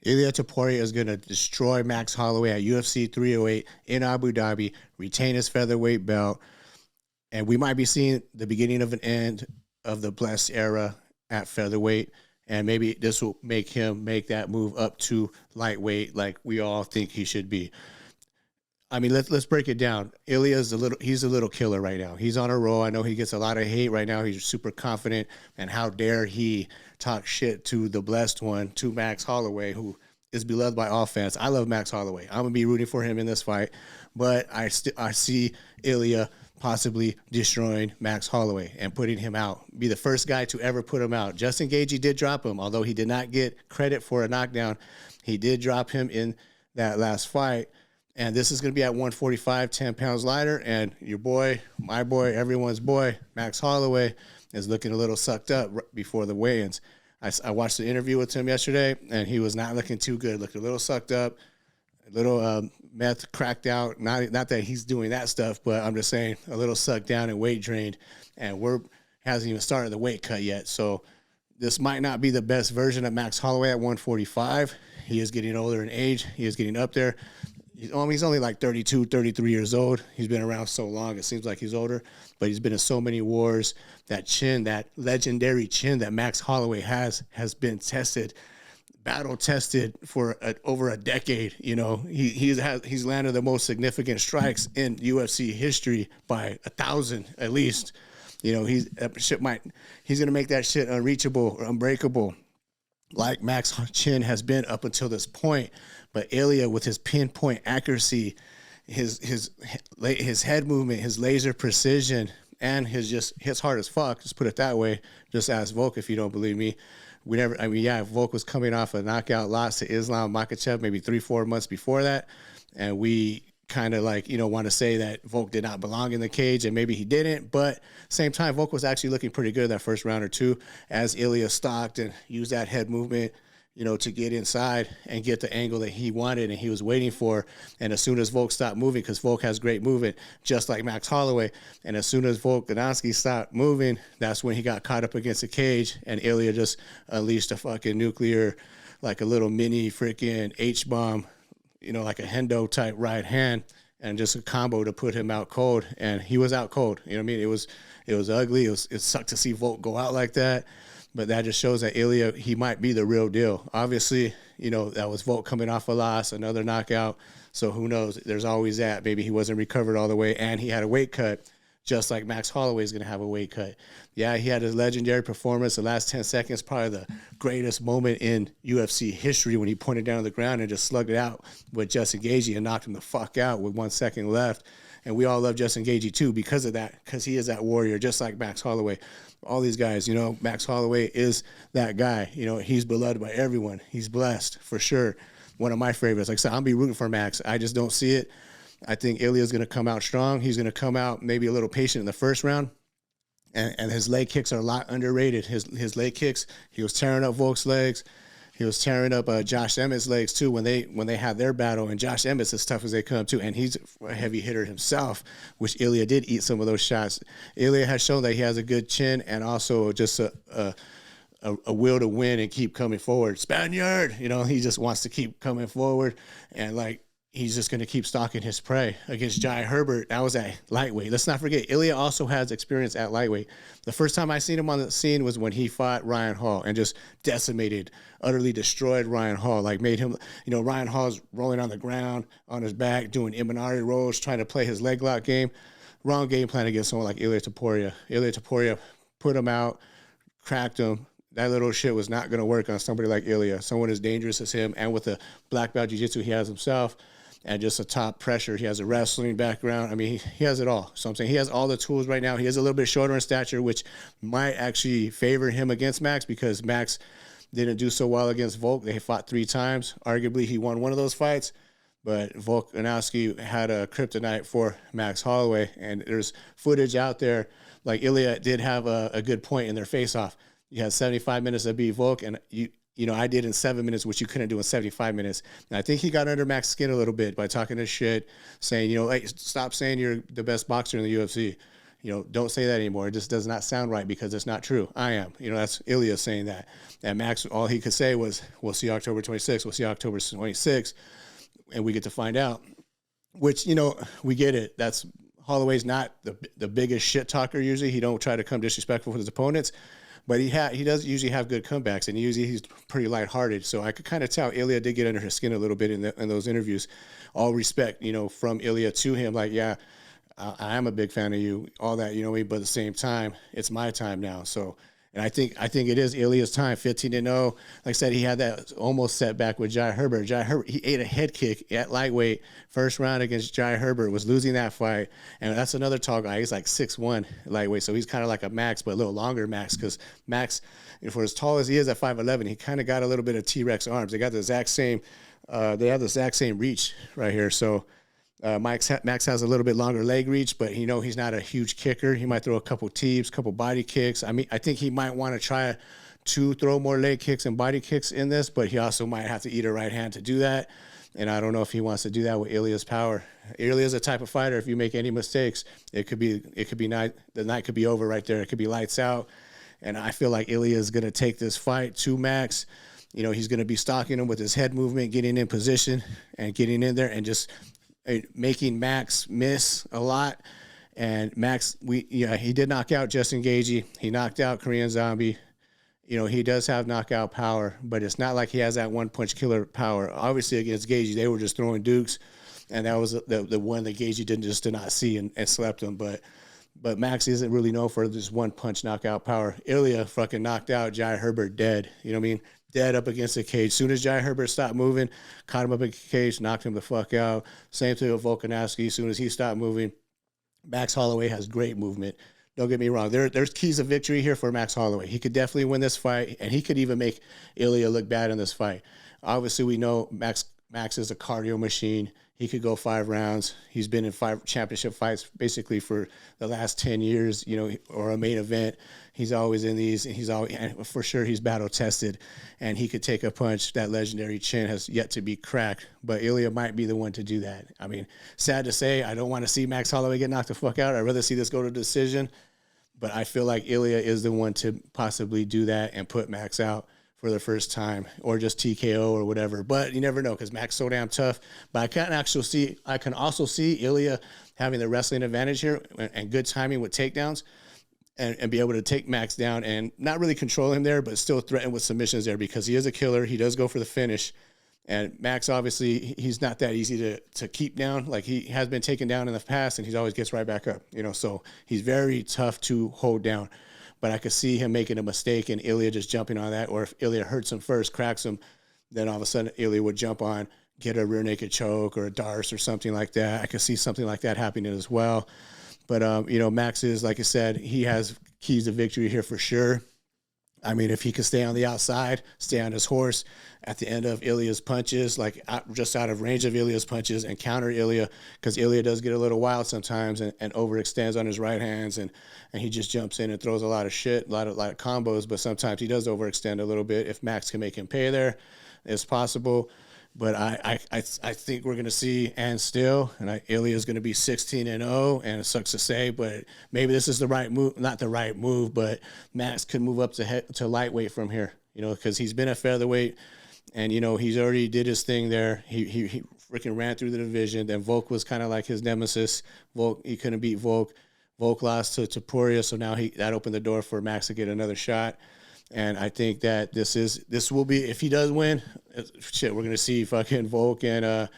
Ilia Topuria is going to destroy Max Holloway at UFC 308 in Abu Dhabi, retain his featherweight belt, and we might be seeing the beginning of an end of the Bless era at featherweight, and maybe this will make him make that move up to lightweight like we all think he should be. I mean, let's break it down. Ilia's he's a little killer right now. He's on a roll. I know he gets a lot of hate right now. He's super confident, and how dare he talk shit to the blessed one, to Max Holloway, who is beloved by all fans. I love Max Holloway. I'm gonna be rooting for him in this fight, but I see Ilia possibly destroying Max Holloway and putting him out. Be the first guy to ever put him out. Justin Gaethje did drop him, although he did not get credit for a knockdown. He did drop him in that last fight. And this is going to be at 145, 10 pounds lighter. And your boy, my boy, everyone's boy, Max Holloway, is looking a little sucked up before the weigh-ins. I watched the interview with him yesterday, and he was not looking too good. Looked a little sucked up, a little meth cracked out. Not that he's doing that stuff, but I'm just saying a little sucked down and weight drained. And hasn't even started the weight cut yet. So this might not be the best version of Max Holloway at 145. He is getting older in age. He is getting up there. He's only like 32, 33 years old. He's been around so long, it seems like he's older, but he's been in so many wars. That chin, that legendary chin that Max Holloway has been tested, battle tested for over a decade. You know, he's landed the most significant strikes in UFC history by 1,000 at least. You know, he's gonna make that shit unreachable or unbreakable, like Max Chin has been up until this point. But Ilia, with his pinpoint accuracy, his head movement, his laser precision, and his just hits hard as fuck, just put it that way. Just ask Volk if you don't believe me. Volk was coming off a knockout loss to Islam Makhachev maybe 3-4 months before that, and we kind of want to say that Volk did not belong in the cage, and maybe he didn't, but same time, Volk was actually looking pretty good that first round or two as Ilia stalked and used that head movement, to get inside and get the angle that he wanted and he was waiting for. And as soon as Volk stopped moving, because Volk has great movement, just like Max Holloway, and as soon as Volkanovski stopped moving, that's when he got caught up against the cage, and Ilia just unleashed a fucking nuclear, like a little mini freaking H-bomb, like a Hendo type right hand, and just a combo to put him out cold. And he was out cold. You know what I mean? It was ugly. It sucked to see Volk go out like that. But that just shows that Ilia, he might be the real deal. Obviously, that was Volk coming off a loss, another knockout. So who knows? There's always that. Maybe he wasn't recovered all the way, and he had a weight cut, just like Max Holloway is going to have a weight cut. Yeah, he had his legendary performance. The last 10 seconds, probably the greatest moment in UFC history, when he pointed down to the ground and just slugged it out with Justin Gaethje and knocked him the fuck out with 1 second left. And we all love Justin Gaethje too because of that, because he is that warrior, just like Max Holloway. All these guys, Max Holloway is that guy. He's beloved by everyone. He's blessed for sure. One of my favorites. Like I said, I'll be rooting for Max. I just don't see it. I think Ilia's going to come out strong. He's going to come out maybe a little patient in the first round. And his leg kicks are a lot underrated. His leg kicks, he was tearing up Volk's legs. He was tearing up Josh Emmett's legs too when they had their battle. And Josh Emmett's as tough as they come too, and he's a heavy hitter himself, which Ilia did eat some of those shots. Ilia has shown that he has a good chin and also just a will to win and keep coming forward. Spaniard, he just wants to keep coming forward, and he's just going to keep stalking his prey. Against Jai Herbert, that was at lightweight. Let's not forget, Ilia also has experience at lightweight. The first time I seen him on the scene was when he fought Ryan Hall and just decimated, utterly destroyed Ryan Hall. Made him, Ryan Hall's rolling on the ground on his back, doing Imanari rolls, trying to play his leg lock game. Wrong game plan against someone like Ilia Topuria. Ilia Topuria put him out, cracked him. That little shit was not going to work on somebody like Ilia, someone as dangerous as him, and with the black belt jiu-jitsu he has himself, and just a top pressure. He has a wrestling background. I mean, he has it all. So I'm saying he has all the tools right now. He is a little bit shorter in stature, which might actually favor him against Max, because Max didn't do so well against Volk. They fought 3 times. Arguably, he won one of those fights, but Volkanovski had a kryptonite for Max Holloway, and there's footage out there. Like, Ilia did have a good point in their face-off. You had 75 minutes to beat Volk, and I did in 7 minutes, which you couldn't do in 75 minutes. And I think he got under Max's skin a little bit by talking this shit, saying, hey, stop saying you're the best boxer in the UFC. don't say that anymore. It just does not sound right because it's not true. I am. That's Ilia saying that. And Max, all he could say was, we'll see October 26th. We'll see October 26th. And we get to find out, which, we get it. That's Holloway's not the biggest shit talker usually. He don't try to come disrespectful with his opponents. But he does usually have good comebacks, and usually he's pretty lighthearted. So I could kind of tell Ilia did get under his skin a little bit in those interviews. All respect, from Ilia to him. Like, yeah, I am a big fan of you, all that, but at the same time, it's my time now. So, and I think it is Ilia's time, 15-0. Like I said, he had that almost setback with Jai Herbert. Jai Herbert, he ate a head kick at lightweight, first round against Jai Herbert, was losing that fight. And that's another tall guy. He's like 6'1" lightweight, so he's kind of like a Max, but a little longer Max, because Max, for as tall as he is at 5'11", he kind of got a little bit of T-Rex arms. They got the exact same, reach right here. So Max has a little bit longer leg reach, but he's not a huge kicker. He might throw a couple teeps, couple body kicks. I mean, I think he might want to try to throw more leg kicks and body kicks in this, but he also might have to eat a right hand to do that. And I don't know if he wants to do that with Ilia's power. Ilia's a type of fighter. If you make any mistakes, it could be night. The night could be over right there. It could be lights out. And I feel like Ilia is going to take this fight to Max. He's going to be stalking him with his head movement, getting in position and getting in there and just making Max miss a lot. And Max, he did knock out Justin Gaethje. He knocked out Korean Zombie. He does have knockout power, but it's not like he has that one punch killer power. Obviously against Gaethje, they were just throwing dukes, and that was the one that Gaethje did not see and slept him. But Max isn't really known for this one punch knockout power. Ilia fucking knocked out Jai Herbert dead. You know what I mean? Dead up against the cage. Soon as Jai Herbert stopped moving, caught him up in the cage, knocked him the fuck out. Same thing with Volkanovski. As soon as he stopped moving, Max Holloway has great movement. Don't get me wrong. There's keys of victory here for Max Holloway. He could definitely win this fight, and he could even make Ilia look bad in this fight. Obviously, we know Max is a cardio machine. He could go 5 rounds. He's been in 5 championship fights basically for the last 10 years, or a main event. He's always in these, and for sure he's battle tested, and he could take a punch. That legendary chin has yet to be cracked, but Ilia might be the one to do that. I mean, sad to say, I don't want to see Max Holloway get knocked the fuck out. I'd rather see this go to decision, but I feel like Ilia is the one to possibly do that and put Max out for the first time, or just TKO or whatever. But you never know, because Max so damn tough. But I can also see Ilia having the wrestling advantage here and good timing with takedowns, and be able to take Max down and not really control him there, but still threaten with submissions there, because he is a killer. He does go for the finish. And Max, obviously, he's not that easy to keep down. Like, he has been taken down in the past, and he always gets right back up. So he's very tough to hold down. But I could see him making a mistake and Ilia just jumping on that. Or if Ilia hurts him first, cracks him, then all of a sudden Ilia would jump on, get a rear naked choke or a darce or something like that. I could see something like that happening as well. But, Max is, like I said, he has keys to victory here for sure. I mean, if he could stay on the outside, stay on his horse at the end of Ilia's punches, like just out of range of Ilia's punches, and counter Ilia, because Ilia does get a little wild sometimes and overextends on his right hands, and he just jumps in and throws a lot of shit, a lot of combos, but sometimes he does overextend a little bit. If Max can make him pay there, it's possible. But I think we're going to see and still, and Ilia is going to be 16-0, and it sucks to say, but maybe this is the right move, not the right move, but Max could move up to lightweight from here, because he's been at featherweight, and, he's already did his thing there. He freaking ran through the division. Then Volk was kind of like his nemesis. He couldn't beat Volk. Volk lost to Poirier, so now that opened the door for Max to get another shot. And I think that this will be, if he does win, we're going to see fucking Volk and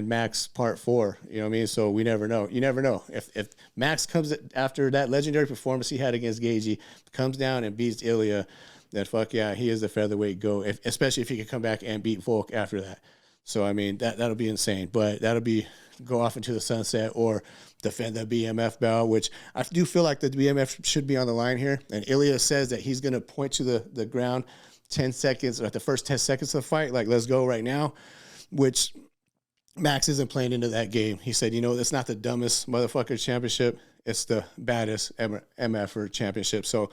Max part 4. You know what I mean? So we never know. You never know. If Max comes after that legendary performance he had against Gaethje, comes down and beats Ilia, then fuck yeah, he is the featherweight GOAT, especially if he can come back and beat Volk after that. So, I mean, that'll be insane. But that'll be go off into the sunset or defend the BMF belt, which I do feel like the BMF should be on the line here. And Ilia says that he's going to point to the ground 10 seconds, or at the first 10 seconds of the fight, like, let's go right now, which Max isn't playing into that game. He said, it's not the dumbest motherfucker championship. It's the baddest MF championship. So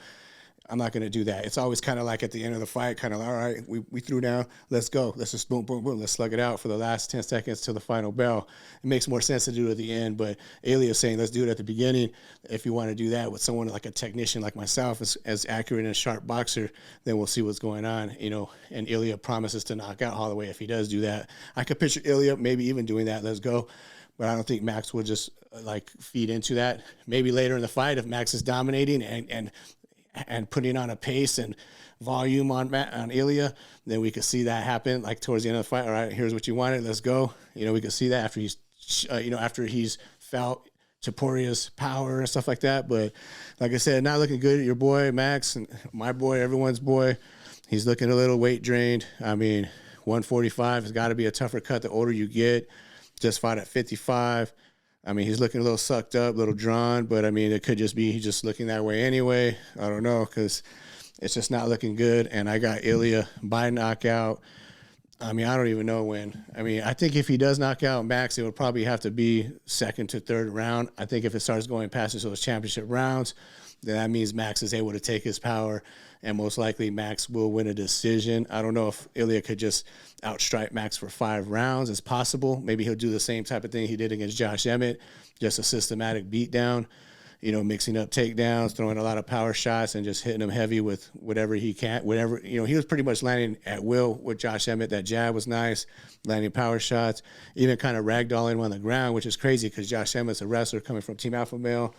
I'm not going to do that. It's always kind of like at the end of the fight, kind of like, all right, we threw down, let's go. Let's just boom, boom, boom. Let's slug it out for the last 10 seconds to the final bell. It makes more sense to do it at the end, but Ilia is saying, let's do it at the beginning. If you want to do that with someone like a technician like myself, as accurate and a sharp boxer, then we'll see what's going on, you know, and Ilia promises to knock out Holloway if he does do that. I could picture Ilia maybe even doing that. Let's go. But I don't think Max will just like feed into that. Maybe later in the fight, if Max is dominating and putting on a pace and volume on Ilia, then we could see that happen. Like towards the end of the fight, all right, here's what you wanted, let's go. You know, we could see that after he's felt Toporia's power and stuff like that. But like I said, not looking good. Your boy Max and my boy, everyone's boy, he's looking a little weight drained. I mean, 145 has got to be a tougher cut the older you get. Just fought at 55. I mean, he's looking a little sucked up, a little drawn, but I mean, it could just be he's just looking that way anyway. I don't know, because it's just not looking good. And I got Ilia by knockout. I mean, I don't even know when. I mean, I think if he does knock out Max, it would probably have to be second to third round. I think if it starts going past those championship rounds, then that means Max is able to take his power, and most likely Max will win a decision. I don't know if Ilia could just outstrike Max for 5 rounds. It's possible. Maybe he'll do the same type of thing he did against Josh Emmett, just a systematic beatdown, you know, mixing up takedowns, throwing a lot of power shots, and just hitting him heavy with whatever he can. Whatever, you know, he was pretty much landing at will with Josh Emmett. That jab was nice, landing power shots, even kind of ragdolling him on the ground, which is crazy because Josh Emmett's a wrestler coming from Team Alpha Male.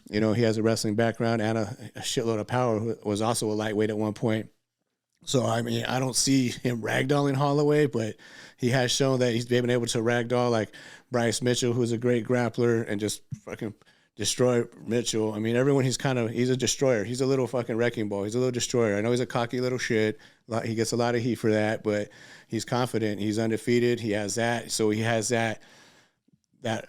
You know, he has a wrestling background and a shitload of power, was also a lightweight at one point. So, I mean, I don't see him ragdolling Holloway, but he has shown that he's been able to ragdoll like Bryce Mitchell, who's a great grappler, and just fucking destroy Mitchell. I mean, everyone, he's a destroyer. He's a little fucking wrecking ball. He's a little destroyer. I know he's a cocky little shit. He gets a lot of heat for that, but he's confident. He's undefeated. He has that. So he has that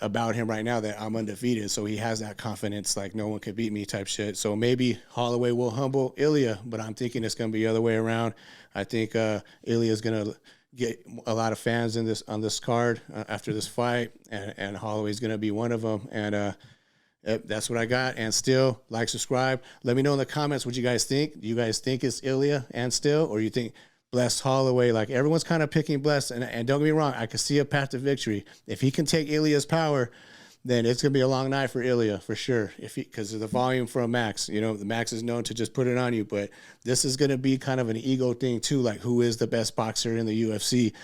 about him right now, that I'm undefeated. So he has that confidence, like no one can beat me type shit. So maybe Holloway will humble Ilia, but I'm thinking it's going to be the other way around. I think Ilia is going to get a lot of fans on this card after this fight, and Holloway's going to be one of them. And that's what I got. And still, like, subscribe. Let me know in the comments what you guys think. Do you guys think it's Ilia and still, or you think Blessed Holloway? Like, everyone's kind of picking Blessed, and don't get me wrong, I can see a path to victory. If he can take Ilia's power, then it's gonna be a long night for Ilia for sure. Because of the volume from Max, you know, the Max is known to just put it on you. But this is gonna be kind of an ego thing too, like who is the best boxer in the UFC.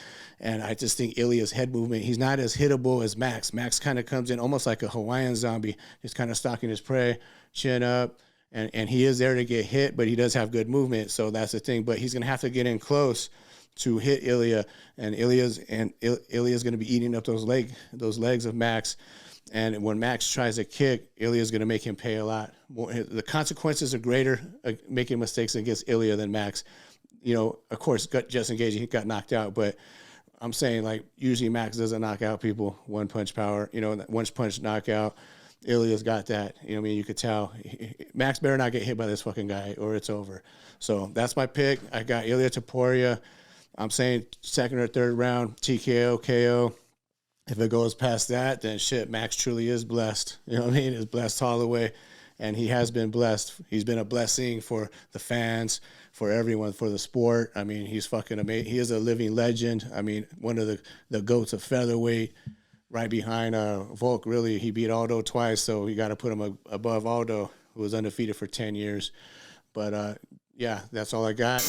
And I just think Ilia's head movement, he's not as hittable as Max. Max kind of comes in almost like a Hawaiian zombie, just kind of stalking his prey, chin up. And he is there to get hit, but he does have good movement. So that's the thing. But he's going to have to get in close to hit Ilia. And Ilia's going to be eating up those legs of Max. And when Max tries to kick, Ilia's going to make him pay a lot more. The consequences are greater making mistakes against Ilia than Max. You know, of course, just engaging, he got knocked out. But I'm saying, like, usually Max doesn't knock out people. One punch power, you know, one punch knockout. Ilia's got that. You know what I mean? You could tell. Max better not get hit by this fucking guy or it's over. So that's my pick. I got Ilia Topuria. I'm saying second or third round, TKO, KO. If it goes past that, then shit, Max truly is blessed. You know what I mean? It's Blessed Holloway, and he has been blessed. He's been a blessing for the fans, for everyone, for the sport. I mean, he's fucking amazing. He is a living legend. I mean, one of the GOATs of featherweight. Right behind Volk, really. He beat Aldo twice, so you got to put him above Aldo, who was undefeated for 10 years. But, yeah, that's all I got.